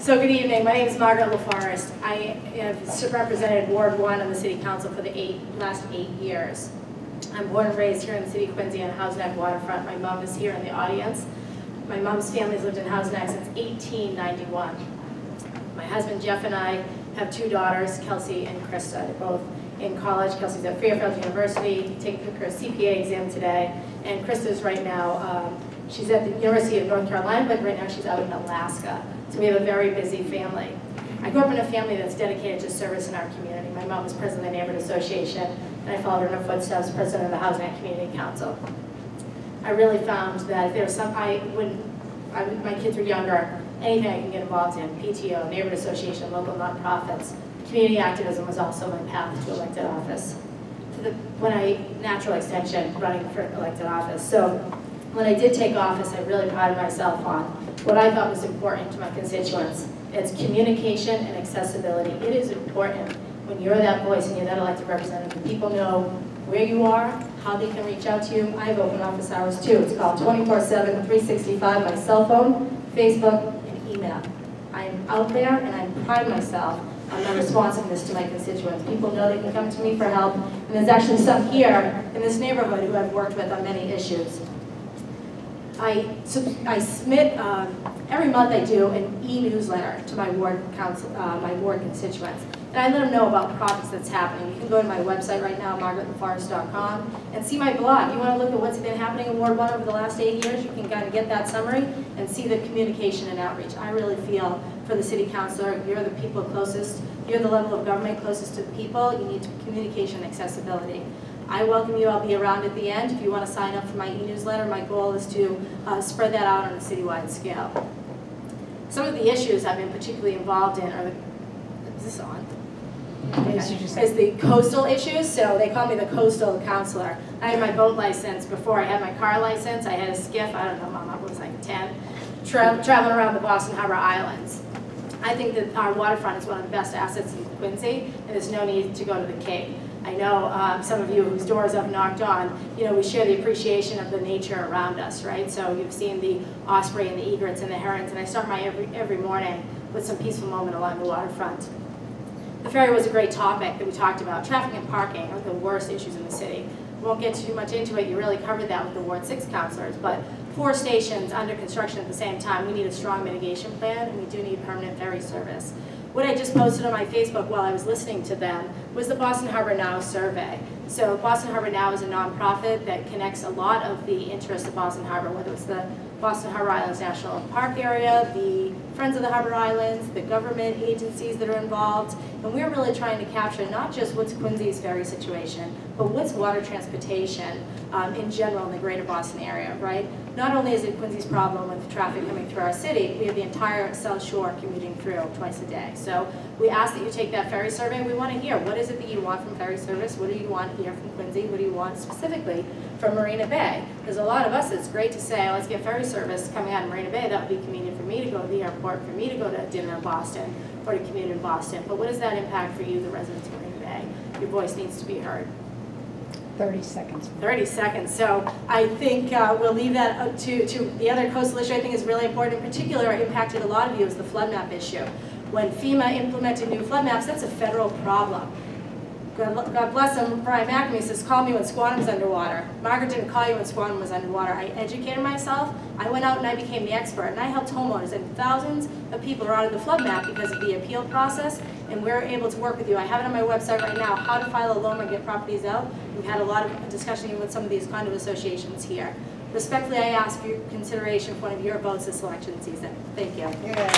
So good evening. My name is Margaret Laforest. I have represented Ward 1 on the City Council for the last 8 years. I'm born and raised here in the city of Quincy on House Neck waterfront. My mom is here in the audience. My mom's family has lived in House Neck since 1891. My husband Jeff and I have 2 daughters, Kelsey and Krista. They're both in college. Kelsey's at Fairfield University, taking her CPA exam today, and Krista's right now, she's at the University of North Carolina, but right now she's out in Alaska. So we have a very busy family. I grew up in a family that's dedicated to service in our community. My mom was president of the Neighborhood Association, and I followed her in her footsteps, president of the Housing and Community Council. I really found that if there was some, when my kids were younger, anything I can get involved in, PTO, Neighborhood Association, local nonprofits, community activism was also my path to elected office. Natural extension, running for elected office. So when I did take office, I really prided myself on what I thought was important to my constituents. It's communication and accessibility. It is important when you're that voice and you're that elected representative. People know where you are, how they can reach out to you. I have open office hours too. It's called 24/7, 365, my cell phone, Facebook, and email. I'm out there and I pride myself on my responsiveness to my constituents. People know they can come to me for help, and there's actually some here in this neighborhood who I've worked with on many issues. I submit, every month I do an e-newsletter to my ward constituents. And I let them know about projects that's happening. You can go to my website right now, margaretlaforest.com, and see my blog. You want to look at what's been happening in Ward 1 over the last 8 years, you can kind of get that summary and see the communication and outreach. I really feel for the city councilor, you're the people closest, you're the level of government closest to the people, you need communication and accessibility. I welcome you. I'll be around at the end. If you want to sign up for my e-newsletter, my goal is to spread that out on a citywide scale. Some of the issues I've been particularly involved in are is this on? Is the coastal issues. So they call me the coastal counselor. I had my boat license before I had my car license. I had a skiff, I don't know, Mom, I was like 10, traveling around the Boston Harbor Islands. I think that our waterfront is one of the best assets in Quincy, and there's no need to go to the Cape. I know some of you whose doors I've knocked on, you know, we share the appreciation of the nature around us, right? So you've seen the osprey and the egrets and the herons, and I start my every morning with some peaceful moment along the waterfront. The ferry was a great topic that we talked about. Traffic and parking are the worst issues in the city. We won't get too much into it. You really covered that with the Ward 6 councilors, but 4 stations under construction at the same time. We need a strong mitigation plan, and we do need permanent ferry service. What I just posted on my Facebook while I was listening to them was the Boston Harbor Now survey. So Boston Harbor Now is a nonprofit that connects a lot of the interests of Boston Harbor, whether it's the Boston Harbor Islands National Park area, the Friends of the Harbor Islands, the government agencies that are involved. And we're really trying to capture not just what's Quincy's ferry situation, but what's water transportation in general in the greater Boston area, right? Not only is it Quincy's problem with traffic coming through our city, we have the entire South Shore commuting through twice a day. So we ask that you take that ferry survey. We want to hear, what is it that you want from ferry service? What do you want here from Quincy? What do you want specifically from Marina Bay? There's a lot of us, it's great to say, let's get ferry service coming out of Marina Bay. That would be convenient for me to go to the airport, for me to go to dinner in Boston, or to commute in Boston. But what does that impact for you, the residents of Marina Bay? Your voice needs to be heard. 30 seconds. 30 seconds. So I think we'll leave that up to the other coastal issue I think is really important. In particular, it impacted a lot of you is the flood map issue. When FEMA implemented new flood maps, that's a federal problem. God bless him, Brian McNamee says, call me when Squantum's underwater. Margaret didn't call you when Squantum was underwater. I educated myself, I went out and I became the expert, and I helped homeowners, and thousands of people are out of the flood map because of the appeal process, and we're able to work with you. I have it on my website right now, how to file a loan or get properties out. We've had a lot of discussion with some of these condo associations here. Respectfully, I ask for your consideration for one of your votes this election season. Thank you. Yeah.